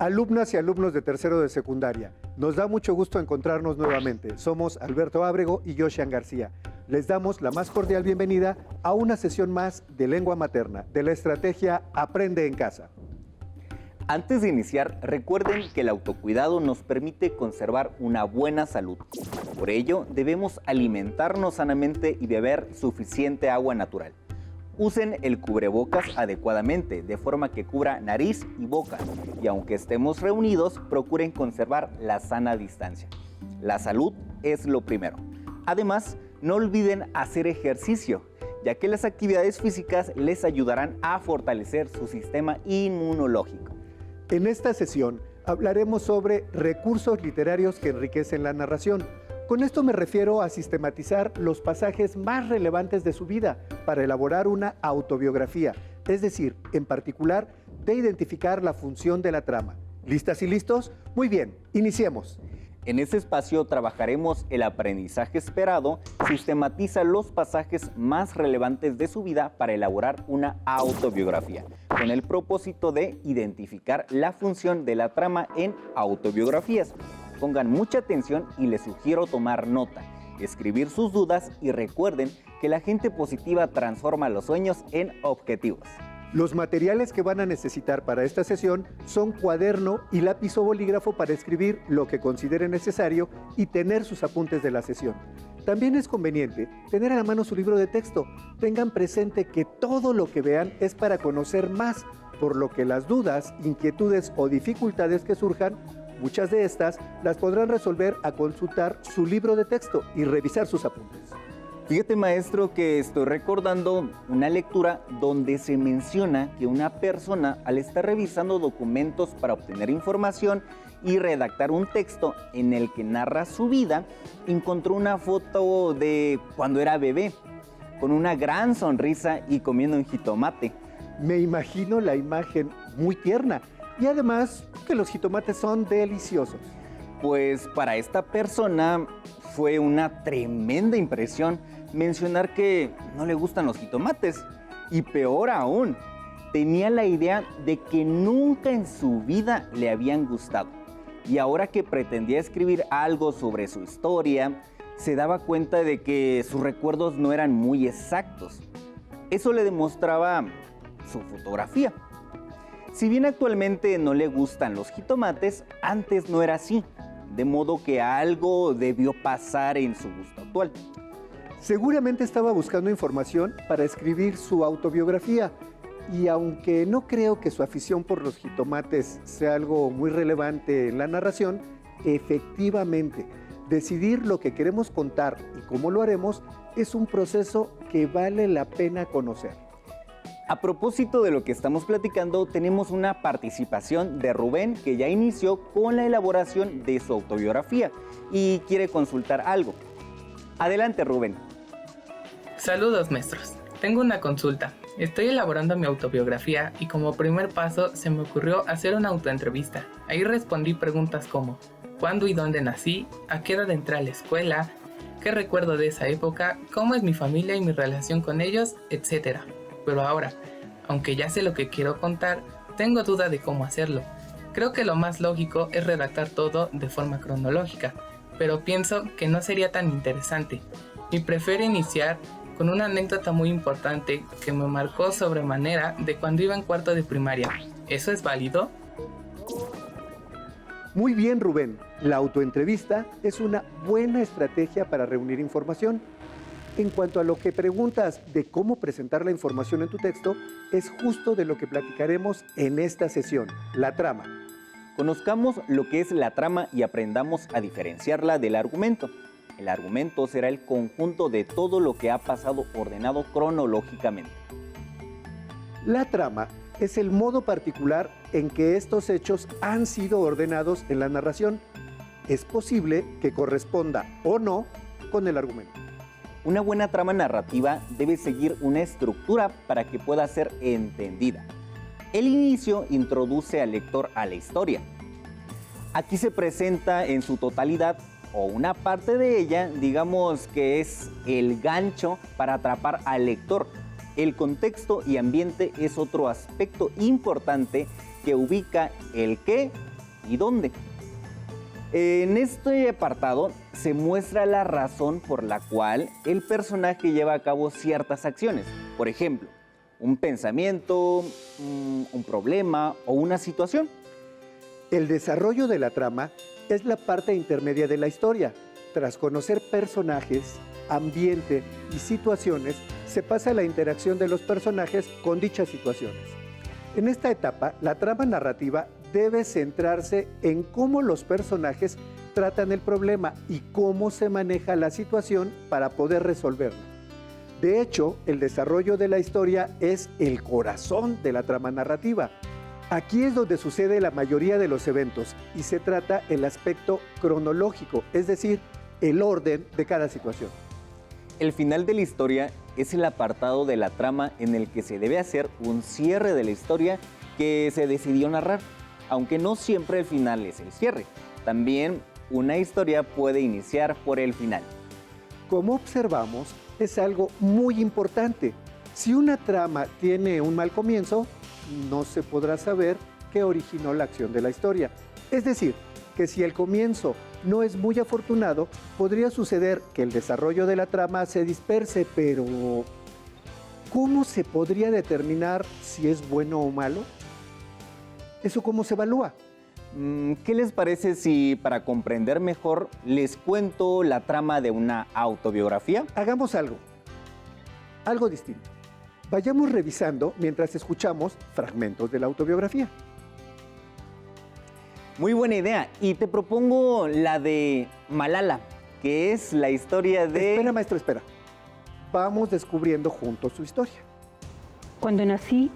Alumnas y alumnos de tercero de secundaria, nos da mucho gusto encontrarnos nuevamente. Somos Alberto Ábrego y Josian García. Les damos la más cordial bienvenida a una sesión más de lengua materna, de la estrategia Aprende en Casa. Antes de iniciar, recuerden que el autocuidado nos permite conservar una buena salud. Por ello, debemos alimentarnos sanamente y beber suficiente agua natural. Usen el cubrebocas adecuadamente, de forma que cubra nariz y boca. Y aunque estemos reunidos, procuren conservar la sana distancia. La salud es lo primero. Además, no olviden hacer ejercicio, ya que las actividades físicas les ayudarán a fortalecer su sistema inmunológico. En esta sesión hablaremos sobre recursos literarios que enriquecen la narración. Con esto me refiero a sistematizar los pasajes más relevantes de su vida para elaborar una autobiografía, es decir, en particular, de identificar la función de la trama. ¿Listas y listos? Muy bien, iniciemos. En este espacio trabajaremos el aprendizaje esperado, sistematiza los pasajes más relevantes de su vida para elaborar una autobiografía, con el propósito de identificar la función de la trama en autobiografías. Pongan mucha atención y les sugiero tomar nota, escribir sus dudas y recuerden que la gente positiva transforma los sueños en objetivos. Los materiales que van a necesitar para esta sesión son cuaderno y lápiz o bolígrafo para escribir lo que consideren necesario y tener sus apuntes de la sesión. También es conveniente tener a la mano su libro de texto. Tengan presente que todo lo que vean es para conocer más, por lo que las dudas, inquietudes o dificultades que surjan, muchas de estas las podrán resolver a consultar su libro de texto y revisar sus apuntes. Fíjate, maestro, que estoy recordando una lectura donde se menciona que una persona, al estar revisando documentos para obtener información y redactar un texto en el que narra su vida, encontró una foto de cuando era bebé, con una gran sonrisa y comiendo un jitomate. Me imagino la imagen muy tierna y además que los jitomates son deliciosos. Pues para esta persona fue una tremenda impresión mencionar que no le gustan los jitomates. Y peor aún, tenía la idea de que nunca en su vida le habían gustado. Y ahora que pretendía escribir algo sobre su historia, se daba cuenta de que sus recuerdos no eran muy exactos. Eso le demostraba su fotografía. Si bien actualmente no le gustan los jitomates, antes no era así. De modo que algo debió pasar en su gusto actual. Seguramente estaba buscando información para escribir su autobiografía y aunque no creo que su afición por los jitomates sea algo muy relevante en la narración, efectivamente, decidir lo que queremos contar y cómo lo haremos es un proceso que vale la pena conocer. A propósito de lo que estamos platicando, tenemos una participación de Rubén que ya inició con la elaboración de su autobiografía y quiere consultar algo. Adelante, Rubén. Saludos, maestros. Tengo una consulta. Estoy elaborando mi autobiografía y como primer paso se me ocurrió hacer una autoentrevista. Ahí respondí preguntas como ¿cuándo y dónde nací? ¿A qué edad entré a la escuela? ¿Qué recuerdo de esa época? ¿Cómo es mi familia y mi relación con ellos? Etcétera. Pero ahora, aunque ya sé lo que quiero contar, tengo duda de cómo hacerlo. Creo que lo más lógico es redactar todo de forma cronológica, pero pienso que no sería tan interesante y prefiero iniciar con una anécdota muy importante que me marcó sobremanera de cuando iba en cuarto de primaria. ¿Eso es válido? Muy bien, Rubén. La autoentrevista es una buena estrategia para reunir información. En cuanto a lo que preguntas de cómo presentar la información en tu texto, es justo de lo que platicaremos en esta sesión, la trama. Conozcamos lo que es la trama y aprendamos a diferenciarla del argumento. El argumento será el conjunto de todo lo que ha pasado ordenado cronológicamente. La trama es el modo particular en que estos hechos han sido ordenados en la narración. Es posible que corresponda o no con el argumento. Una buena trama narrativa debe seguir una estructura para que pueda ser entendida. El inicio introduce al lector a la historia. Aquí se presenta en su totalidad o una parte de ella, digamos que es el gancho para atrapar al lector. El contexto y ambiente es otro aspecto importante que ubica el qué y dónde. En este apartado se muestra la razón por la cual el personaje lleva a cabo ciertas acciones. Por ejemplo, un pensamiento, un problema o una situación. El desarrollo de la trama es la parte intermedia de la historia. Tras conocer personajes, ambiente y situaciones, se pasa a la interacción de los personajes con dichas situaciones. En esta etapa, la trama narrativa debe centrarse en cómo los personajes tratan el problema y cómo se maneja la situación para poder resolverla. De hecho, el desarrollo de la historia es el corazón de la trama narrativa. Aquí es donde sucede la mayoría de los eventos y se trata el aspecto cronológico, es decir, el orden de cada situación. El final de la historia es el apartado de la trama en el que se debe hacer un cierre de la historia que se decidió narrar, aunque no siempre el final es el cierre. También una historia puede iniciar por el final. Como observamos, es algo muy importante. Si una trama tiene un mal comienzo, no se podrá saber qué originó la acción de la historia. Es decir, que si el comienzo no es muy afortunado, podría suceder que el desarrollo de la trama se disperse, pero ¿cómo se podría determinar si es bueno o malo? ¿Eso cómo se evalúa? ¿Qué les parece si para comprender mejor les cuento la trama de una autobiografía? Hagamos algo distinto. Vayamos revisando mientras escuchamos fragmentos de la autobiografía. Muy buena idea. Y te propongo la de Malala, que es la historia de... Espera, maestro, espera. Vamos descubriendo juntos su historia. Cuando nací,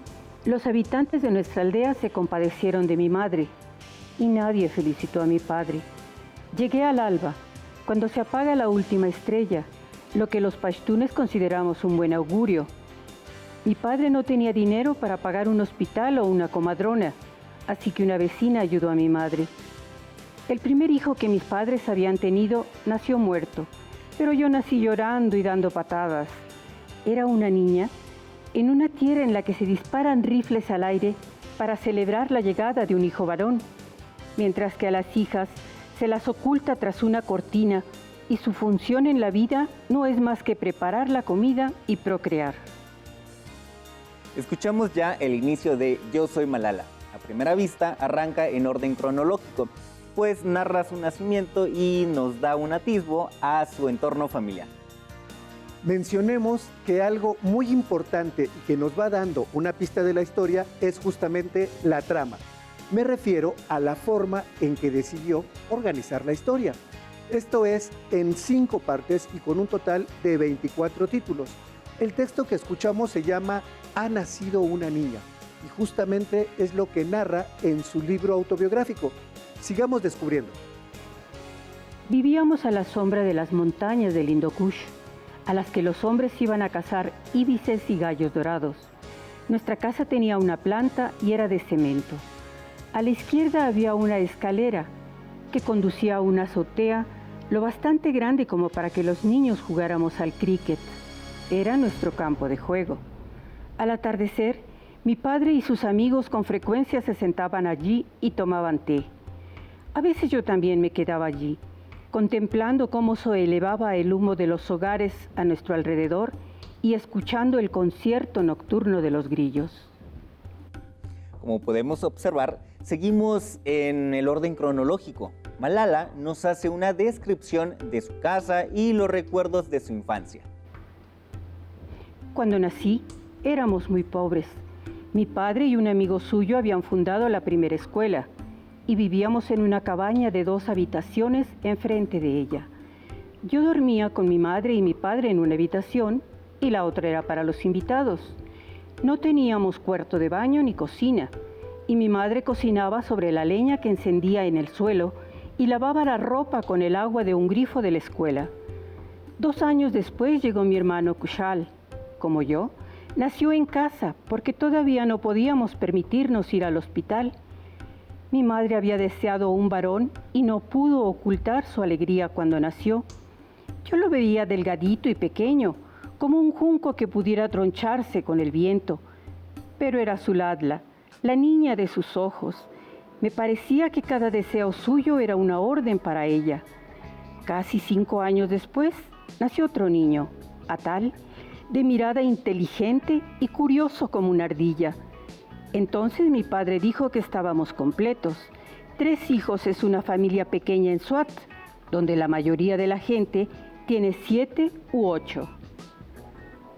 los habitantes de nuestra aldea se compadecieron de mi madre y nadie felicitó a mi padre. Llegué al alba, cuando se apaga la última estrella, lo que los pashtunes consideramos un buen augurio. Mi padre no tenía dinero para pagar un hospital o una comadrona, así que una vecina ayudó a mi madre. El primer hijo que mis padres habían tenido nació muerto, pero yo nací llorando y dando patadas. Era una niña en una tierra en la que se disparan rifles al aire para celebrar la llegada de un hijo varón, mientras que a las hijas se las oculta tras una cortina y su función en la vida no es más que preparar la comida y procrear. Escuchamos ya el inicio de Yo soy Malala. A primera vista arranca en orden cronológico, pues narra su nacimiento y nos da un atisbo a su entorno familiar. Mencionemos que algo muy importante y que nos va dando una pista de la historia es justamente la trama. Me refiero a la forma en que decidió organizar la historia. Esto es en 5 partes y con un total de 24 títulos. El texto que escuchamos se llama Ha nacido una niña y justamente es lo que narra en su libro autobiográfico. Sigamos descubriendo. Vivíamos a la sombra de las montañas del Hindu Kush, a las que los hombres iban a cazar íbices y gallos dorados. Nuestra casa tenía una planta y era de cemento. A la izquierda había una escalera que conducía a una azotea lo bastante grande como para que los niños jugáramos al cricket. Era nuestro campo de juego. Al atardecer, mi padre y sus amigos con frecuencia se sentaban allí y tomaban té. A veces yo también me quedaba allí, contemplando cómo se elevaba el humo de los hogares a nuestro alrededor y escuchando el concierto nocturno de los grillos. Como podemos observar, seguimos en el orden cronológico. Malala nos hace una descripción de su casa y los recuerdos de su infancia. Cuando nací, éramos muy pobres. Mi padre y un amigo suyo habían fundado la primera escuela y vivíamos en una cabaña de 2 habitaciones enfrente de ella. Yo dormía con mi madre y mi padre en una habitación y la otra era para los invitados. No teníamos cuarto de baño ni cocina y mi madre cocinaba sobre la leña que encendía en el suelo y lavaba la ropa con el agua de un grifo de la escuela. 2 años después llegó mi hermano Kushal. Como yo, nació en casa porque todavía no podíamos permitirnos ir al hospital. Mi madre había deseado un varón y no pudo ocultar su alegría cuando nació. Yo lo veía delgadito y pequeño, como un junco que pudiera troncharse con el viento. Pero era Zuladla, la niña de sus ojos, Me parecía que cada deseo suyo era una orden para ella. Casi 5 años después, nació otro niño, Atal, de mirada inteligente y curioso como una ardilla. Entonces mi padre dijo que estábamos completos. 3 hijos es una familia pequeña en Swat, donde la mayoría de la gente tiene 7 u 8.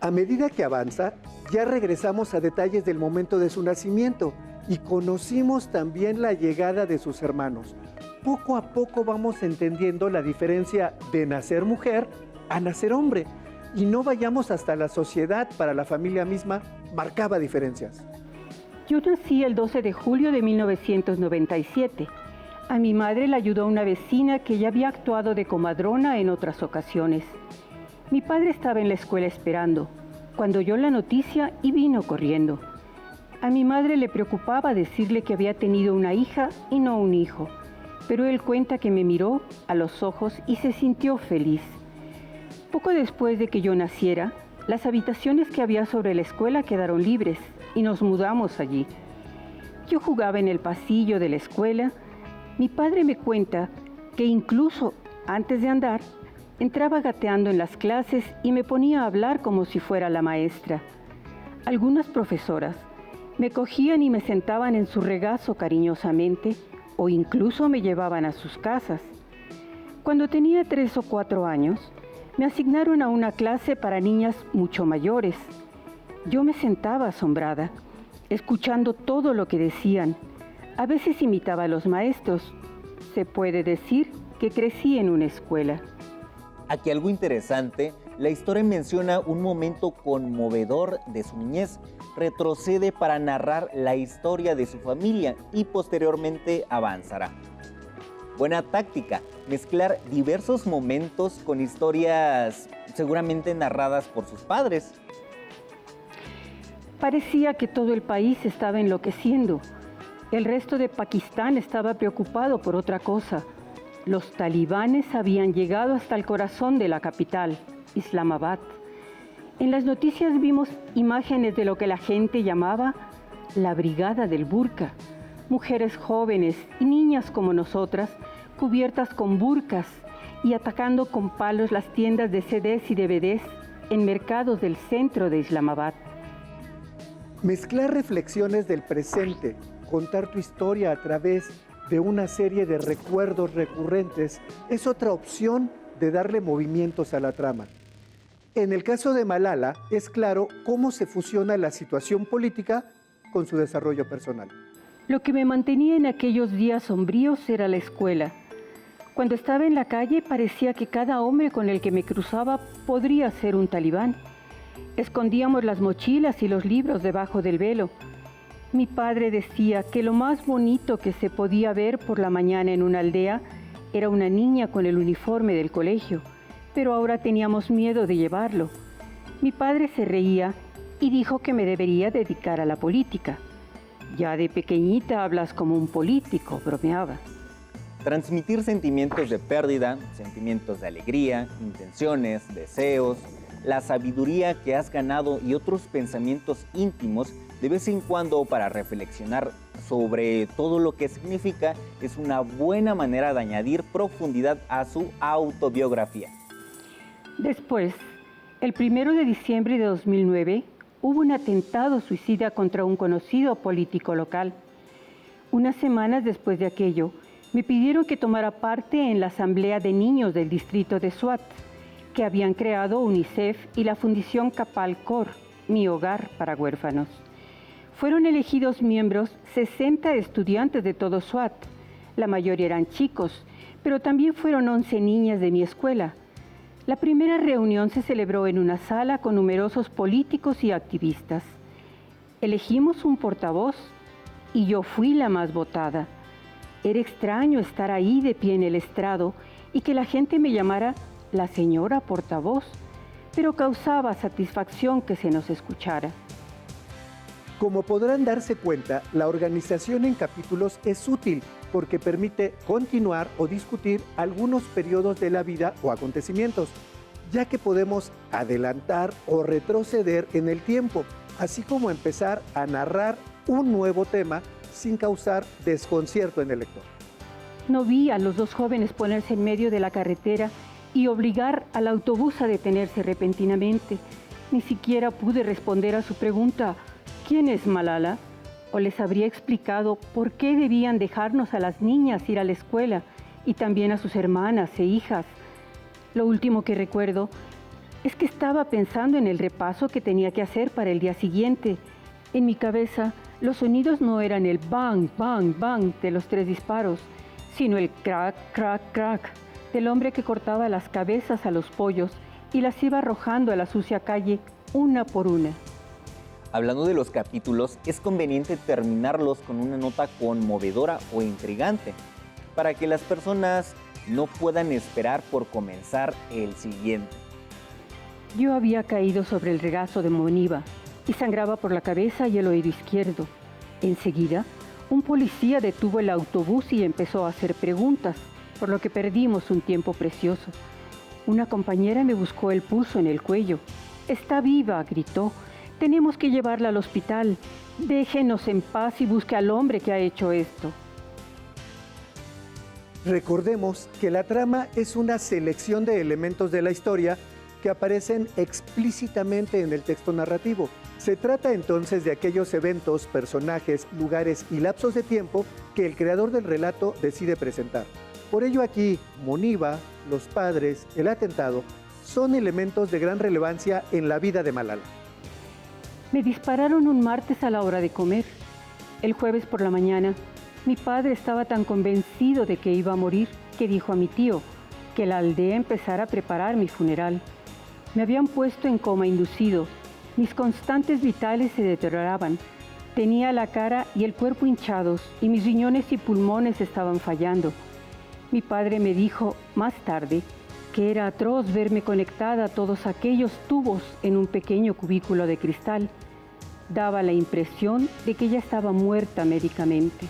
A medida que avanza, ya regresamos a detalles del momento de su nacimiento y conocimos también la llegada de sus hermanos. Poco a poco vamos entendiendo la diferencia de nacer mujer a nacer hombre. Y no vayamos hasta la sociedad, para la familia misma marcaba diferencias. Yo nací el 12 de julio de 1997. A mi madre le ayudó una vecina que ya había actuado de comadrona en otras ocasiones. Mi padre estaba en la escuela esperando, cuando oyó la noticia y vino corriendo. A mi madre le preocupaba decirle que había tenido una hija y no un hijo, pero él cuenta que me miró a los ojos y se sintió feliz. Poco después de que yo naciera, las habitaciones que había sobre la escuela quedaron libres y nos mudamos allí. Yo jugaba en el pasillo de la escuela. Mi padre me cuenta que incluso antes de andar, entraba gateando en las clases y me ponía a hablar como si fuera la maestra. Algunas profesoras me cogían y me sentaban en su regazo cariñosamente o incluso me llevaban a sus casas. Cuando tenía 3 o 4 años, me asignaron a una clase para niñas mucho mayores. Yo me sentaba asombrada, escuchando todo lo que decían. A veces imitaba a los maestros. Se puede decir que crecí en una escuela. Aquí algo interesante, la historia menciona un momento conmovedor de su niñez, retrocede para narrar la historia de su familia y posteriormente avanzará. Buena táctica, mezclar diversos momentos con historias seguramente narradas por sus padres. Parecía que todo el país estaba enloqueciendo. El resto de Pakistán estaba preocupado por otra cosa. Los talibanes habían llegado hasta el corazón de la capital, Islamabad. En las noticias vimos imágenes de lo que la gente llamaba la Brigada del Burka. Mujeres jóvenes y niñas como nosotras, cubiertas con burkas y atacando con palos las tiendas de CDs y DVDs en mercados del centro de Islamabad. Mezclar reflexiones del presente, contar tu historia a través de una serie de recuerdos recurrentes es otra opción de darle movimientos a la trama. En el caso de Malala, es claro cómo se fusiona la situación política con su desarrollo personal. Lo que me mantenía en aquellos días sombríos era la escuela. Cuando estaba en la calle parecía que cada hombre con el que me cruzaba podría ser un talibán. Escondíamos las mochilas y los libros debajo del velo. Mi padre decía que lo más bonito que se podía ver por la mañana en una aldea era una niña con el uniforme del colegio, pero ahora teníamos miedo de llevarlo. Mi padre se reía y dijo que me debería dedicar a la política. Ya de pequeñita hablas como un político, bromeaba. Transmitir sentimientos de pérdida, sentimientos de alegría, intenciones, deseos, la sabiduría que has ganado y otros pensamientos íntimos de vez en cuando para reflexionar sobre todo lo que significa es una buena manera de añadir profundidad a su autobiografía. Después, el 1 de diciembre de 2009, hubo un atentado suicida contra un conocido político local. Unas semanas después de aquello, me pidieron que tomara parte en la asamblea de niños del distrito de Swat, que habían creado UNICEF y la Fundación Kapal Kaur, Mi Hogar para Huérfanos. Fueron elegidos miembros 60 estudiantes de todo Swat. La mayoría eran chicos, pero también fueron 11 niñas de mi escuela. La primera reunión se celebró en una sala con numerosos políticos y activistas. Elegimos un portavoz y yo fui la más votada. Era extraño estar ahí de pie en el estrado y que la gente me llamara la señora portavoz, pero causaba satisfacción que se nos escuchara. Como podrán darse cuenta, la organización en capítulos es útil porque permite continuar o discutir algunos periodos de la vida o acontecimientos, ya que podemos adelantar o retroceder en el tiempo, así como empezar a narrar un nuevo tema sin causar desconcierto en el lector. No vi a los dos jóvenes ponerse en medio de la carretera y obligar al autobús a detenerse repentinamente. Ni siquiera pude responder a su pregunta, ¿quién es Malala? O les habría explicado por qué debían dejarnos a las niñas ir a la escuela y también a sus hermanas e hijas. Lo último que recuerdo es que estaba pensando en el repaso que tenía que hacer para el día siguiente. En mi cabeza, los sonidos no eran el bang, bang, bang de los 3 disparos, sino el crack, crack, crack del hombre que cortaba las cabezas a los pollos y las iba arrojando a la sucia calle una por una. Hablando de los capítulos, es conveniente terminarlos con una nota conmovedora o intrigante, para que las personas no puedan esperar por comenzar el siguiente. Yo había caído sobre el regazo de Moniva y sangraba por la cabeza y el oído izquierdo. Enseguida, un policía detuvo el autobús y empezó a hacer preguntas, por lo que perdimos un tiempo precioso. Una compañera me buscó el pulso en el cuello. «Está viva», gritó. «Tenemos que llevarla al hospital. Déjenos en paz y busque al hombre que ha hecho esto». Recordemos que la trama es una selección de elementos de la historia que aparecen explícitamente en el texto narrativo. Se trata entonces de aquellos eventos, personajes, lugares y lapsos de tiempo que el creador del relato decide presentar. Por ello aquí, Moniva, los padres, el atentado, son elementos de gran relevancia en la vida de Malala. Me dispararon un martes a la hora de comer. El jueves por la mañana, mi padre estaba tan convencido de que iba a morir que dijo a mi tío que la aldea empezara a preparar mi funeral. Me habían puesto en coma inducido. Mis constantes vitales se deterioraban. Tenía la cara y el cuerpo hinchados y mis riñones y pulmones estaban fallando. Mi padre me dijo más tarde que era atroz verme conectada a todos aquellos tubos en un pequeño cubículo de cristal. Daba la impresión de que ya estaba muerta médicamente.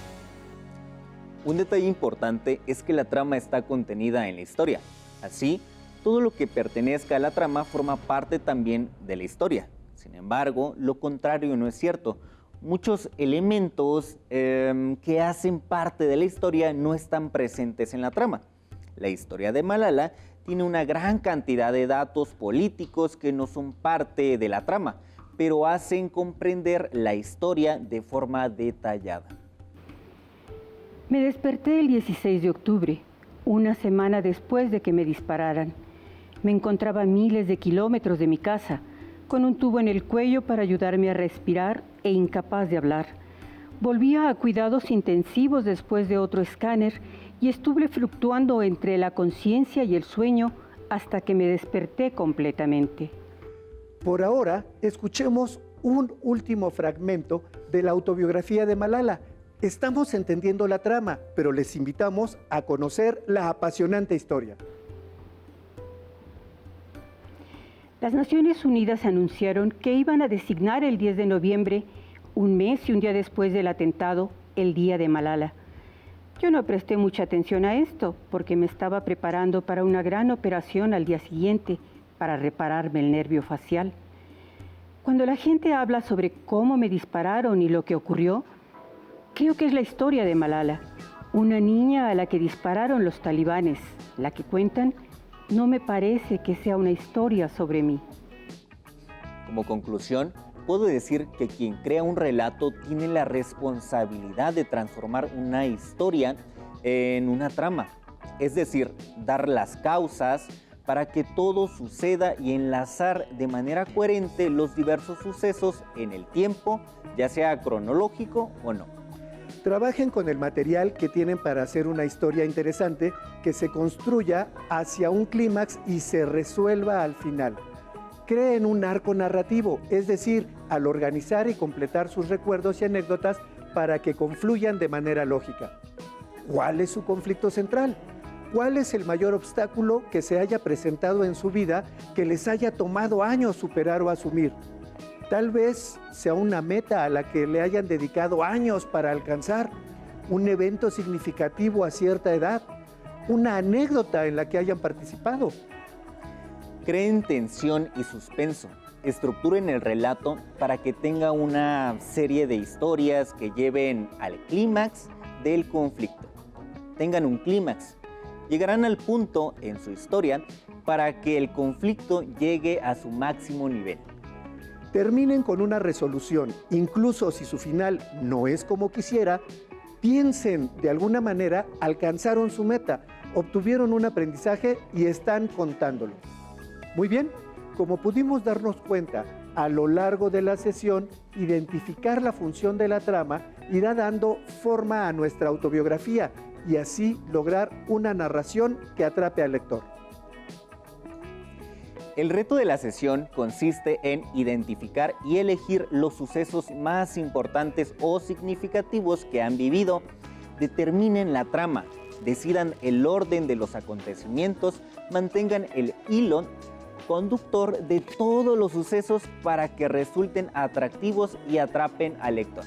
Un detalle importante es que la trama está contenida en la historia. Así, todo lo que pertenezca a la trama forma parte también de la historia. Sin embargo, lo contrario no es cierto. Muchos elementos que hacen parte de la historia no están presentes en la trama. La historia de Malala tiene una gran cantidad de datos políticos que no son parte de la trama, pero hacen comprender la historia de forma detallada. Me desperté el 16 de octubre, una semana después de que me dispararan. Me encontraba a miles de kilómetros de mi casa, con un tubo en el cuello para ayudarme a respirar e incapaz de hablar. Volvía a cuidados intensivos después de otro escáner y estuve fluctuando entre la conciencia y el sueño hasta que me desperté completamente. Por ahora, escuchemos un último fragmento de la autobiografía de Malala. Estamos entendiendo la trama, pero les invitamos a conocer la apasionante historia. Las Naciones Unidas anunciaron que iban a designar el 10 de noviembre, un mes y un día después del atentado, el Día de Malala. Yo no presté mucha atención a esto porque me estaba preparando para una gran operación al día siguiente para repararme el nervio facial. Cuando la gente habla sobre cómo me dispararon y lo que ocurrió, creo que es la historia de Malala, una niña a la que dispararon los talibanes, la que cuentan. No me parece que sea una historia sobre mí. Como conclusión, puedo decir que quien crea un relato tiene la responsabilidad de transformar una historia en una trama, es decir, dar las causas para que todo suceda y enlazar de manera coherente los diversos sucesos en el tiempo, ya sea cronológico o no. Trabajen con el material que tienen para hacer una historia interesante que se construya hacia un clímax y se resuelva al final. Creen un arco narrativo, es decir, al organizar y completar sus recuerdos y anécdotas para que confluyan de manera lógica. ¿Cuál es su conflicto central? ¿Cuál es el mayor obstáculo que se haya presentado en su vida que les haya tomado años superar o asumir? Tal vez sea una meta a la que le hayan dedicado años para alcanzar, un evento significativo a cierta edad, una anécdota en la que hayan participado. Creen tensión y suspenso. estructuren el relato para que tenga una serie de historias que lleven al clímax del conflicto. Tengan un clímax. Llegarán al punto en su historia para que el conflicto llegue a su máximo nivel. Terminen con una resolución, incluso si su final no es como quisiera, piensen de alguna manera alcanzaron su meta, obtuvieron un aprendizaje y están contándolo. Muy bien, como pudimos darnos cuenta a lo largo de la sesión, identificar la función de la trama irá dando forma a nuestra autobiografía y así lograr una narración que atrape al lector. El reto de la sesión consiste en identificar y elegir los sucesos más importantes o significativos que han vivido. Determinen la trama, decidan el orden de los acontecimientos, mantengan el hilo conductor de todos los sucesos para que resulten atractivos y atrapen al lector.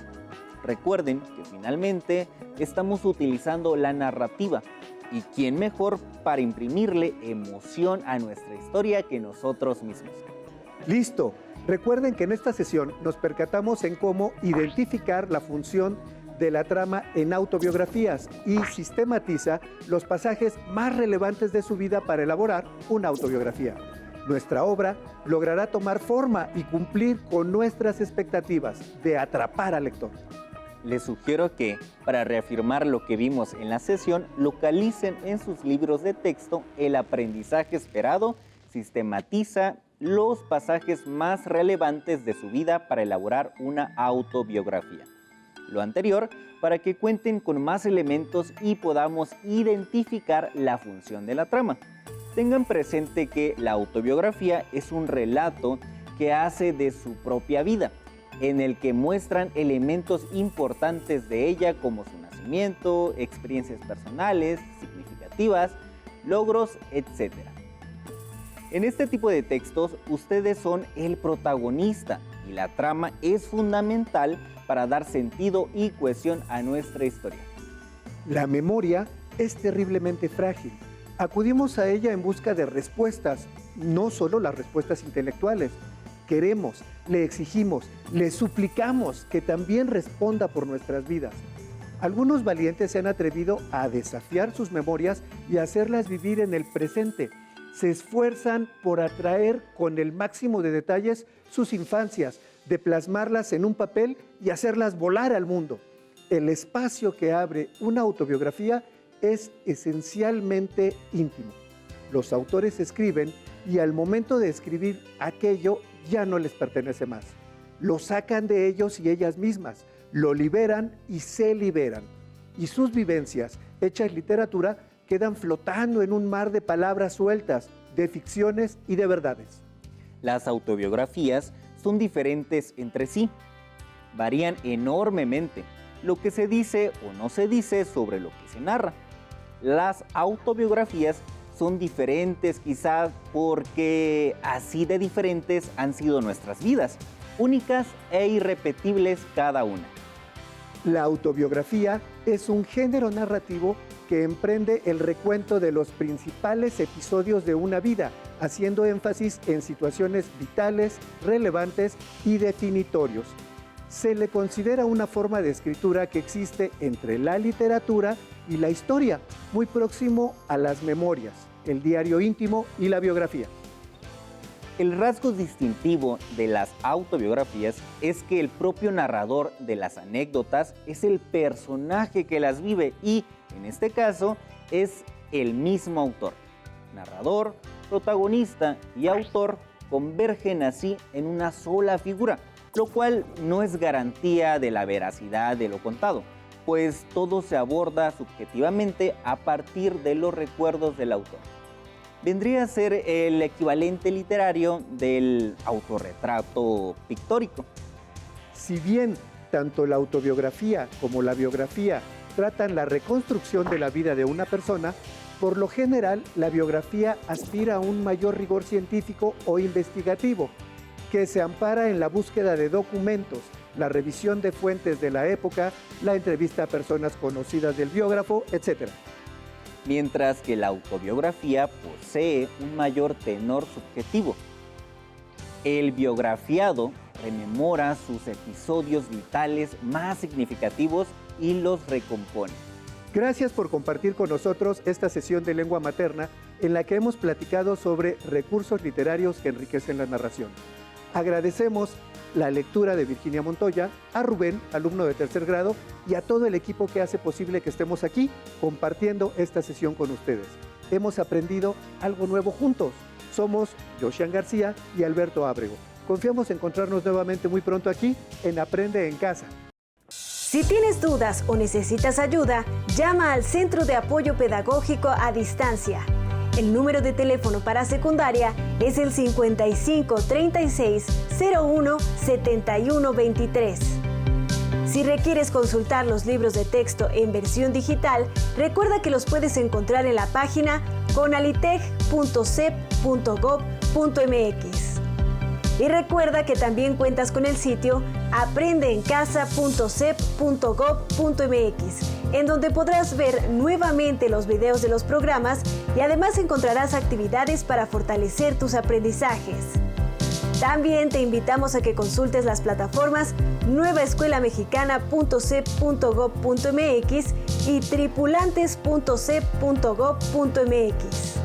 Recuerden que finalmente estamos utilizando la narrativa. ¿Y quién mejor para imprimirle emoción a nuestra historia que nosotros mismos? Listo. Recuerden que en esta sesión nos percatamos en cómo identificar la función de la trama en autobiografías y sistematiza los pasajes más relevantes de su vida para elaborar una autobiografía. Nuestra obra logrará tomar forma y cumplir con nuestras expectativas de atrapar al lector. Les sugiero que, para reafirmar lo que vimos en la sesión, localicen en sus libros de texto el aprendizaje esperado, sistematiza los pasajes más relevantes de su vida para elaborar una autobiografía. Lo anterior, para que cuenten con más elementos y podamos identificar la función de la trama. Tengan presente que la autobiografía es un relato que hace de su propia vida, en el que muestran elementos importantes de ella como su nacimiento, experiencias personales, significativas, logros, etc. En este tipo de textos, ustedes son el protagonista y la trama es fundamental para dar sentido y cohesión a nuestra historia. La memoria es terriblemente frágil. Acudimos a ella en busca de respuestas, no solo las respuestas intelectuales. Queremos, le exigimos, le suplicamos que también responda por nuestras vidas. Algunos valientes se han atrevido a desafiar sus memorias y hacerlas vivir en el presente. Se esfuerzan por atraer con el máximo de detalles sus infancias, de plasmarlas en un papel y hacerlas volar al mundo. El espacio que abre una autobiografía es esencialmente íntimo. Los autores escriben y al momento de escribir aquello ya no les pertenece más. Lo sacan de ellos y ellas mismas, lo liberan y se liberan. Y sus vivencias, hechas literatura, quedan flotando en un mar de palabras sueltas, de ficciones y de verdades. Las autobiografías son diferentes entre sí, varían enormemente lo que se dice o no se dice sobre lo que se narra. Las autobiografías son diferentes quizás porque así de diferentes han sido nuestras vidas, únicas e irrepetibles cada una. La autobiografía es un género narrativo que emprende el recuento de los principales episodios de una vida, haciendo énfasis en situaciones vitales, relevantes y definitorios. Se le considera una forma de escritura que existe entre la literatura y la historia, muy próximo a las memorias, el diario íntimo y la biografía. El rasgo distintivo de las autobiografías es que el propio narrador de las anécdotas es el personaje que las vive y, en este caso, es el mismo autor. Narrador, protagonista y autor convergen así en una sola figura, lo cual no es garantía de la veracidad de lo contado, pues todo se aborda subjetivamente a partir de los recuerdos del autor. Vendría a ser el equivalente literario del autorretrato pictórico. Si bien tanto la autobiografía como la biografía tratan la reconstrucción de la vida de una persona, por lo general la biografía aspira a un mayor rigor científico o investigativo, que se ampara en la búsqueda de documentos, la revisión de fuentes de la época, la entrevista a personas conocidas del biógrafo, etc. Mientras que la autobiografía posee un mayor tenor subjetivo. El biografiado rememora sus episodios vitales más significativos y los recompone. Gracias por compartir con nosotros esta sesión de lengua materna en la que hemos platicado sobre recursos literarios que enriquecen la narración. Agradecemos la lectura de Virginia Montoya, a Rubén, alumno de tercer grado, y a todo el equipo que hace posible que estemos aquí compartiendo esta sesión con ustedes. Hemos aprendido algo nuevo juntos. Somos Josian García y Alberto Ábrego. Confiamos en encontrarnos nuevamente muy pronto aquí en Aprende en Casa. Si tienes dudas o necesitas ayuda, llama al Centro de Apoyo Pedagógico a Distancia. El número de teléfono para secundaria es el 55 36 01 71 23. Si requieres consultar los libros de texto en versión digital, recuerda que los puedes encontrar en la página conaliteg.cep.gov.mx. Y recuerda que también cuentas con el sitio aprendeencasa.cep.gov.mx, en donde podrás ver nuevamente los videos de los programas y además encontrarás actividades para fortalecer tus aprendizajes. También te invitamos a que consultes las plataformas nuevaescuelamexicana.cep.gov.mx y tripulantes.cep.gov.mx.